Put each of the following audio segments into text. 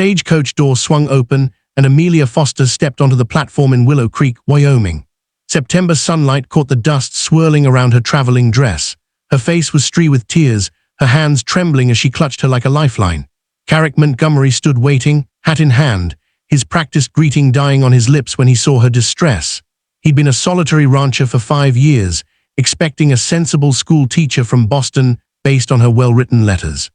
stagecoach door swung open, and Amelia Foster stepped onto the platform in Willow Creek, Wyoming. September sunlight caught the dust swirling around her traveling dress. Her face was streaked with tears, her hands trembling as she clutched her like a lifeline. Carrick Montgomery stood waiting, hat in hand, his practiced greeting dying on his lips when he saw her distress. He'd been a solitary rancher for 5 years, expecting a sensible school teacher from Boston based on her well-written letters.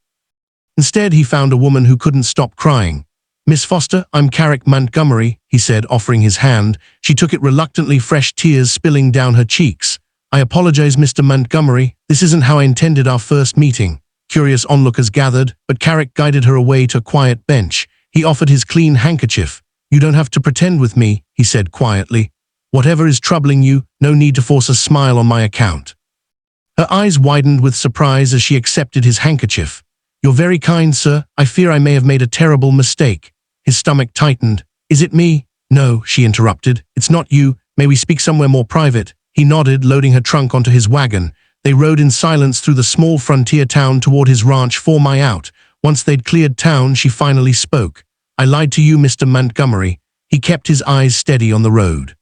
Instead, he found a woman who couldn't stop crying. "Miss Foster, I'm Carrick Montgomery," he said, offering his hand. She took it reluctantly, fresh tears spilling down her cheeks. "I apologize, Mr. Montgomery. This isn't how I intended our first meeting." Curious onlookers gathered, but Carrick guided her away to a quiet bench. He offered his clean handkerchief. "You don't have to pretend with me," he said quietly. "Whatever is troubling you, no need to force a smile on my account." Her eyes widened with surprise as she accepted his handkerchief. "You're very kind, sir. I fear I may have made a terrible mistake." His stomach tightened. "Is it me?" "No," she interrupted. "It's not you. May we speak somewhere more private?" He nodded, loading her trunk onto his wagon. They rode in silence through the small frontier town toward his ranch 4 miles out. Once they'd cleared town, she finally spoke. "I lied to you, Mr. Montgomery." He kept his eyes steady on the road.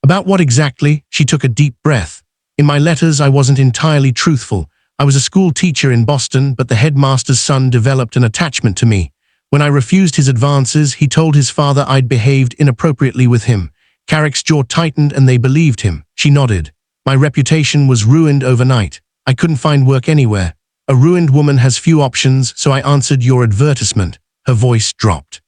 "About what exactly?" She took a deep breath. "In my letters, I wasn't entirely truthful. I was a school teacher in Boston, but the headmaster's son developed an attachment to me. When I refused his advances, he told his father I'd behaved inappropriately with him." Carrick's jaw tightened and they believed him. She nodded. "My reputation was ruined overnight. I couldn't find work anywhere. A ruined woman has few options, so I answered your advertisement." Her voice dropped.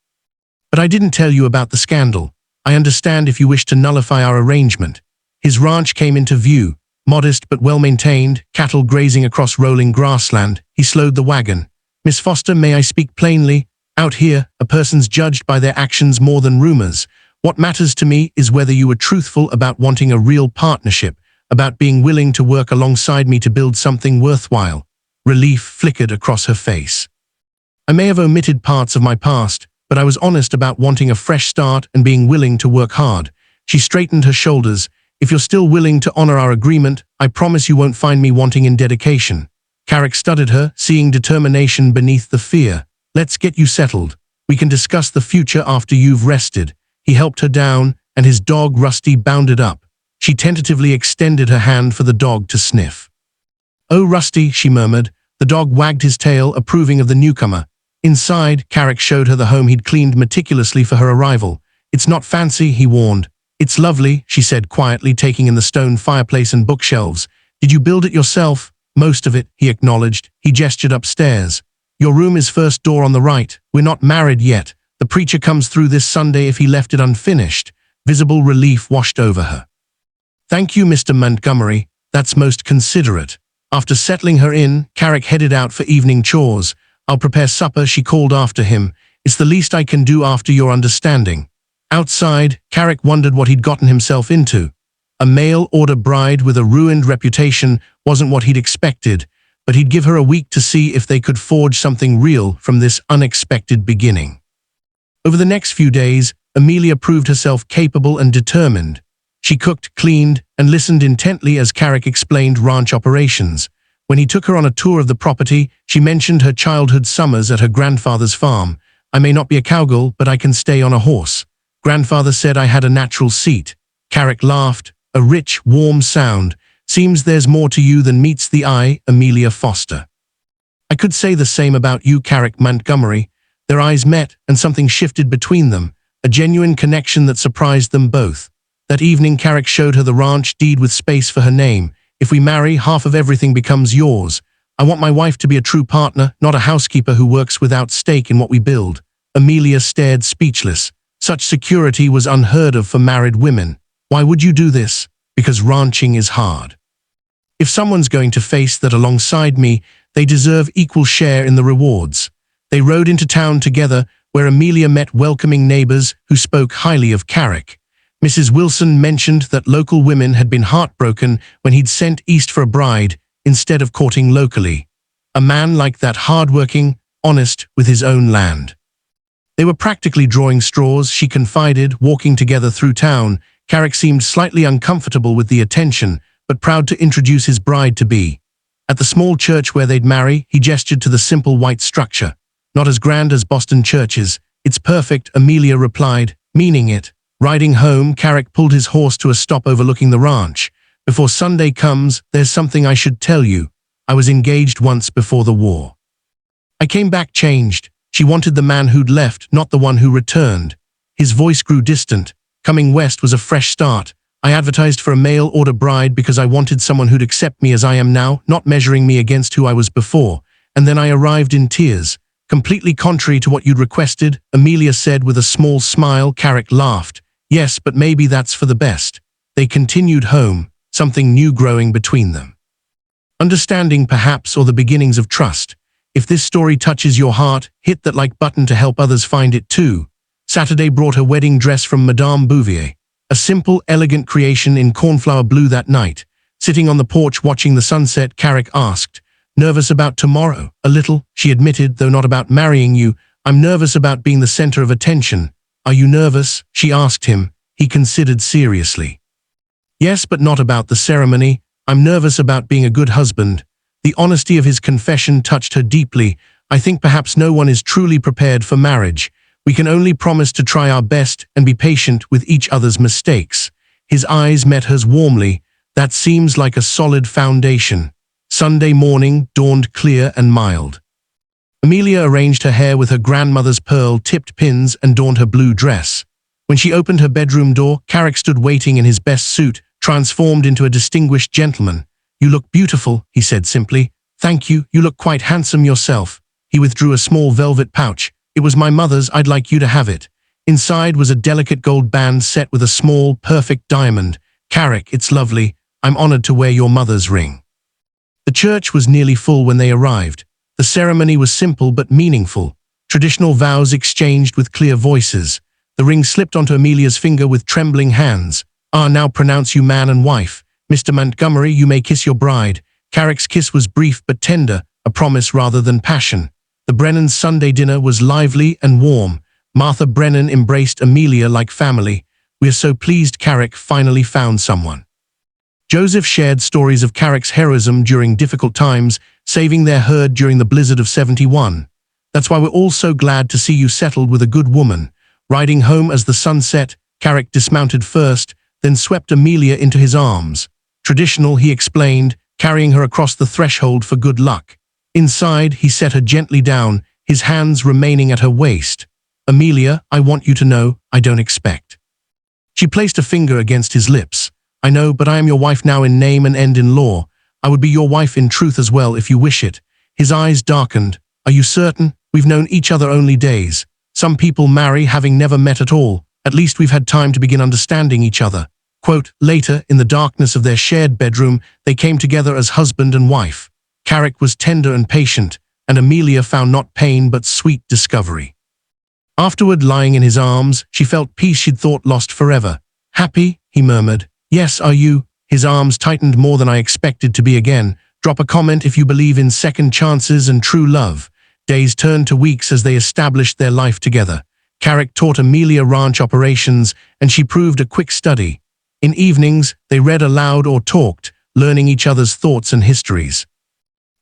"But I didn't tell you about the scandal. I understand if you wish to nullify our arrangement." His ranch came into view, modest but well-maintained, cattle grazing across rolling grassland. He slowed the wagon. "Miss Foster, may I speak plainly? Out here, a person's judged by their actions more than rumors. What matters to me is whether you were truthful about wanting a real partnership, about being willing to work alongside me to build something worthwhile." Relief flickered across her face. "I may have omitted parts of my past, but I was honest about wanting a fresh start and being willing to work hard." She straightened her shoulders. "If you're still willing to honor our agreement, I promise you won't find me wanting in dedication." Carrick studied her, seeing determination beneath the fear. "Let's get you settled. We can discuss the future after you've rested." He helped her down, and his dog Rusty bounded up. She tentatively extended her hand for the dog to sniff. "Oh, Rusty," she murmured. The dog wagged his tail, approving of the newcomer. Inside, Carrick showed her the home he'd cleaned meticulously for her arrival. "It's not fancy," he warned. "It's lovely," she said quietly, taking in the stone fireplace and bookshelves. "Did you build it yourself?" "Most of it," he acknowledged. He gestured upstairs. "Your room is first door on the right. We're not married yet. The preacher comes through this Sunday if he left it unfinished." Visible relief washed over her. "Thank you, Mr. Montgomery. That's most considerate." After settling her in, Carrick headed out for evening chores. "I'll prepare supper," she called after him. "It's the least I can do after your understanding." Outside, Carrick wondered what he'd gotten himself into. A mail-order bride with a ruined reputation wasn't what he'd expected, but he'd give her a week to see if they could forge something real from this unexpected beginning. Over the next few days, Amelia proved herself capable and determined. She cooked, cleaned, and listened intently as Carrick explained ranch operations. When he took her on a tour of the property, she mentioned her childhood summers at her grandfather's farm. "I may not be a cowgirl, but I can stay on a horse. Grandfather said I had a natural seat." Carrick laughed, a rich, warm sound. "Seems there's more to you than meets the eye, Amelia Foster." "I could say the same about you, Carrick Montgomery." Their eyes met, and something shifted between them, a genuine connection that surprised them both. That evening, Carrick showed her the ranch deed with space for her name. "If we marry, half of everything becomes yours. I want my wife to be a true partner, not a housekeeper who works without stake in what we build." Amelia stared speechless. Such security was unheard of for married women. "Why would you do this?" "Because ranching is hard. If someone's going to face that alongside me, they deserve equal share in the rewards." They rode into town together, where Amelia met welcoming neighbors who spoke highly of Carrick. Mrs. Wilson mentioned that local women had been heartbroken when he'd sent east for a bride instead of courting locally. A man like that, hardworking, honest with his own land. They were practically drawing straws, she confided, walking together through town. Carrick seemed slightly uncomfortable with the attention, but proud to introduce his bride-to-be. At the small church where they'd marry, he gestured to the simple white structure. "Not as grand as Boston churches," "It's perfect," Amelia replied, meaning it. Riding home, Carrick pulled his horse to a stop overlooking the ranch. "Before Sunday comes, there's something I should tell you. I was engaged once before the war. I came back changed." She wanted the man who'd left, not the one who returned. His voice grew distant. "Coming west was a fresh start. I advertised for a mail-order bride because I wanted someone who'd accept me as I am now, not measuring me against who I was before. And then I arrived in tears. Completely contrary to what you'd requested," Amelia said with a small smile. Carrick laughed. "Yes, but maybe that's for the best." They continued home, something new growing between them. Understanding, perhaps, or the beginnings of trust. If this story touches your heart, hit that like button to help others find it too. Saturday brought her wedding dress from Madame Bouvier. A simple, elegant creation in cornflower blue that night. Sitting on the porch watching the sunset, Carrick asked, "Nervous about tomorrow?" "A little," she admitted, "though not about marrying you. I'm nervous about being the center of attention." "Are you nervous?" she asked him. He considered seriously. "Yes, but not about the ceremony. I'm nervous about being a good husband." The honesty of his confession touched her deeply. "I think perhaps no one is truly prepared for marriage. We can only promise to try our best and be patient with each other's mistakes." His eyes met hers warmly. "That seems like a solid foundation." Sunday morning dawned clear and mild. Amelia arranged her hair with her grandmother's pearl-tipped pins and donned her blue dress. When she opened her bedroom door, Carrick stood waiting in his best suit, transformed into a distinguished gentleman. "You look beautiful," he said simply. "Thank you, you look quite handsome yourself." He withdrew a small velvet pouch. "It was my mother's, I'd like you to have it." Inside was a delicate gold band set with a small, perfect diamond. "Carrick, it's lovely. I'm honored to wear your mother's ring." The church was nearly full when they arrived. The ceremony was simple but meaningful. Traditional vows exchanged with clear voices. The ring slipped onto Amelia's finger with trembling hands. "Ah, now pronounce you man and wife. Mr. Montgomery, you may kiss your bride." Carrick's kiss was brief but tender, a promise rather than passion. The Brennans' Sunday dinner was lively and warm. Martha Brennan embraced Amelia like family. "We are so pleased Carrick finally found someone." Joseph shared stories of Carrick's heroism during difficult times, saving their herd during the blizzard of '71. "That's why we're all so glad to see you settled with a good woman." Riding home as the sun set, Carrick dismounted first, then swept Amelia into his arms. Traditional, he explained, carrying her across the threshold for good luck. Inside, he set her gently down, his hands remaining at her waist. "Amelia, I want you to know, I don't expect." She placed a finger against his lips. "I know, but I am your wife now in name and end in law. I would be your wife in truth as well if you wish it." His eyes darkened. "Are you certain? We've known each other only days. Some people marry having never met at all. At least we've had time to begin understanding each other." Quote, later, in the darkness of their shared bedroom, they came together as husband and wife. Carrick was tender and patient, and Amelia found not pain but sweet discovery. Afterward, lying in his arms, she felt peace she'd thought lost forever. "Happy?" he murmured. "Yes, are you?" His arms tightened more than I expected to be again. "Drop a comment if you believe in second chances and true love." Days turned to weeks as they established their life together. Carrick taught Amelia ranch operations, and she proved a quick study. In evenings, they read aloud or talked, learning each other's thoughts and histories.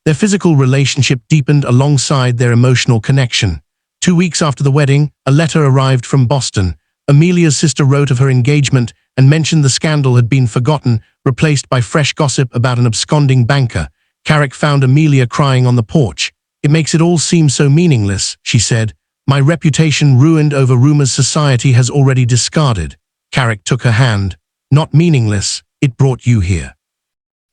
Their physical relationship deepened alongside their emotional connection. 2 weeks after the wedding, a letter arrived from Boston. Amelia's sister wrote of her engagement and mentioned the scandal had been forgotten, replaced by fresh gossip about an absconding banker. Carrick found Amelia crying on the porch. "It makes it all seem so meaningless," she said. "My reputation ruined over rumors society has already discarded." Carrick took her hand. "Not meaningless, it brought you here."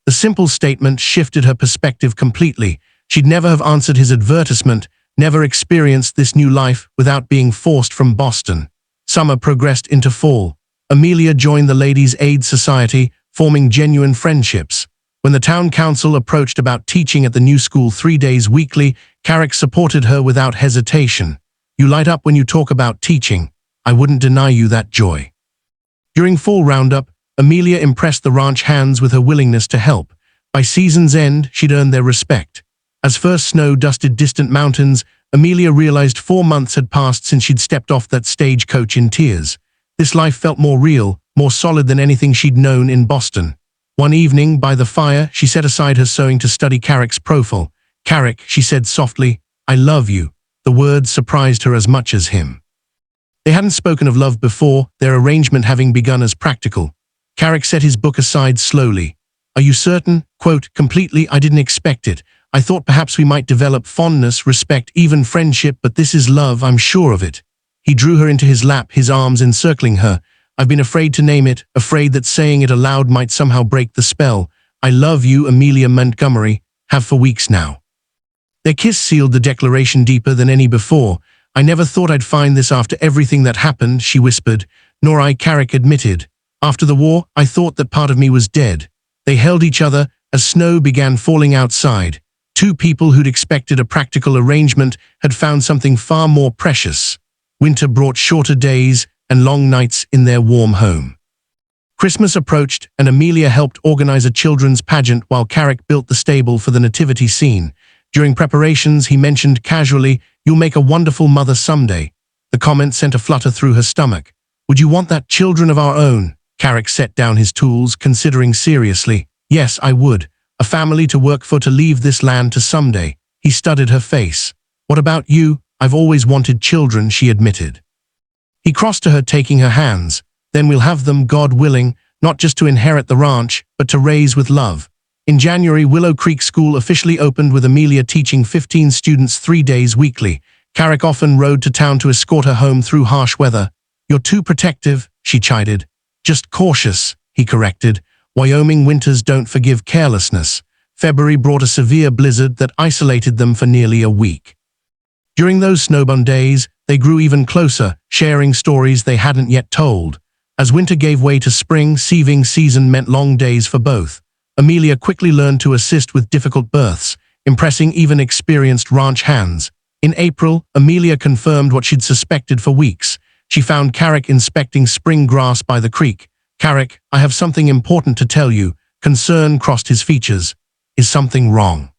The simple statement shifted her perspective completely. She'd never have answered his advertisement, never experienced this new life without being forced from Boston. Summer progressed into fall. Amelia joined the Ladies' Aid Society, forming genuine friendships. When the town council approached about teaching at the new school 3 days weekly, Carrick supported her without hesitation. "You light up when you talk about teaching. I wouldn't deny you that joy." During fall roundup, Amelia impressed the ranch hands with her willingness to help. By season's end, she'd earned their respect. As first snow dusted distant mountains, Amelia realized 4 months had passed since she'd stepped off that stagecoach in tears. This life felt more real, more solid than anything she'd known in Boston. One evening, by the fire, she set aside her sewing to study Carrick's profile. "Carrick," she said softly, "I love you." The words surprised her as much as him. They hadn't spoken of love before, their arrangement having begun as practical. Carrick set his book aside slowly. "Are you certain?" Quote, "Completely, I didn't expect it. I thought perhaps we might develop fondness, respect, even friendship, but this is love, I'm sure of it." He drew her into his lap, his arms encircling her. "I've been afraid to name it, afraid that saying it aloud might somehow break the spell. I love you, Amelia Montgomery, have for weeks now." Their kiss sealed the declaration deeper than any before. "I never thought I'd find this after everything that happened," she whispered. "Nor I," Carrick admitted. "After the war, I thought that part of me was dead." They held each other as snow began falling outside. Two people who'd expected a practical arrangement had found something far more precious. Winter brought shorter days and long nights in their warm home. Christmas approached, and Amelia helped organize a children's pageant while Carrick built the stable for the nativity scene. During preparations, he mentioned casually, "You'll make a wonderful mother someday." The comment sent a flutter through her stomach. "Would you want that, children of our own?" Carrick set down his tools, considering seriously. "Yes, I would. A family to work for, to leave this land to someday." He studied her face. "What about you?" "I've always wanted children," she admitted. He crossed to her, taking her hands. "Then we'll have them, God willing, not just to inherit the ranch, but to raise with love." In January, Willow Creek School officially opened, with Amelia teaching 15 students 3 days weekly. Carrick often rode to town to escort her home through harsh weather. "You're too protective," she chided. "Just cautious," he corrected. Wyoming winters don't forgive carelessness. February brought a severe blizzard that isolated them for nearly a week. During those snowbound days, they grew even closer, sharing stories they hadn't yet told. As winter gave way to spring, sieving season meant long days for both. Amelia quickly learned to assist with difficult births, impressing even experienced ranch hands. In April, Amelia confirmed what she'd suspected for weeks. She found Carrick inspecting spring grass by the creek. "Carrick, I have something important to tell you." Concern crossed his features. "Is something wrong?"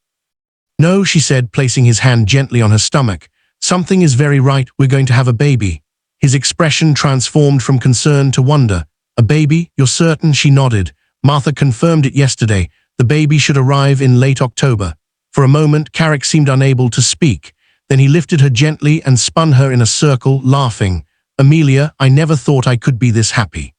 "No," she said, placing his hand gently on her stomach. "Something is very right. We're going to have a baby." His expression transformed from concern to wonder. "A baby? You're certain?" She nodded. "Martha confirmed it yesterday. The baby should arrive in late October." For a moment, Carrick seemed unable to speak. Then he lifted her gently and spun her in a circle, laughing. "Amelia, I never thought I could be this happy."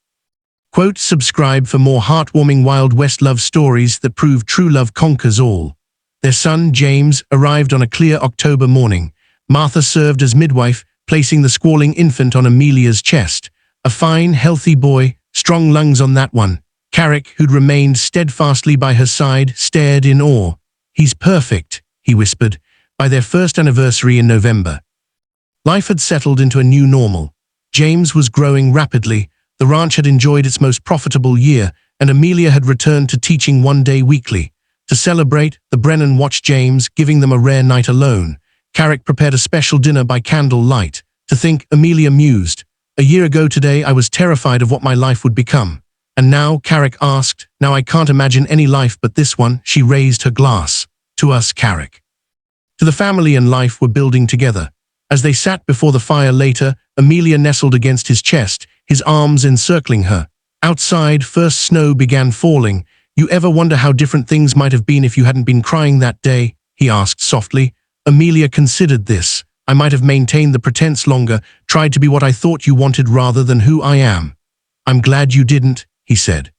Quote, subscribe for more heartwarming Wild West love stories that prove true love conquers all. Their son, James, arrived on a clear October morning. Martha served as midwife, placing the squalling infant on Amelia's chest. A fine, healthy boy, strong lungs on that one. Carrick, who'd remained steadfastly by her side, stared in awe. "He's perfect," he whispered, by their first anniversary in November. Life had settled into a new normal. James was growing rapidly. The ranch had enjoyed its most profitable year, and Amelia had returned to teaching 1 day weekly. To celebrate, the Brennan watched James, giving them a rare night alone. Carrick prepared a special dinner by candle light. "To think," Amelia mused, "a year ago today I was terrified of what my life would become. And now," Carrick asked, "now I can't imagine any life but this one." She raised her glass. "To us, Carrick." To the family and life we're building together. As they sat before the fire later, Amelia nestled against his chest, his arms encircling her. Outside, first snow began falling. "You ever wonder how different things might have been if you hadn't been crying that day?" he asked softly. Amelia considered this. "I might have maintained the pretense longer, tried to be what I thought you wanted rather than who I am." "I'm glad you didn't," he said.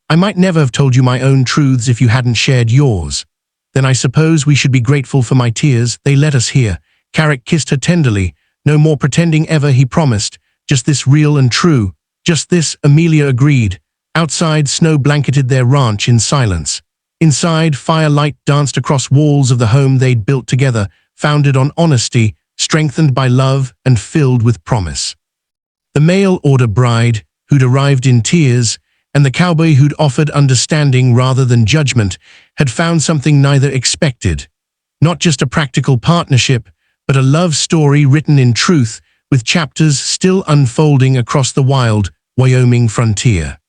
"I might never have told you my own truths if you hadn't shared yours." "Then I suppose we should be grateful for my tears. They let us here." Carrick kissed her tenderly. "No more pretending ever," he promised. "Just this, real and true." "Just this," Amelia agreed. Outside, snow blanketed their ranch in silence. Inside, firelight danced across walls of the home they'd built together, founded on honesty, strengthened by love, and filled with promise. The mail-order bride, who'd arrived in tears, and the cowboy who'd offered understanding rather than judgment, had found something neither expected. Not just a practical partnership, but a love story written in truth, with chapters still unfolding across the wild Wyoming frontier.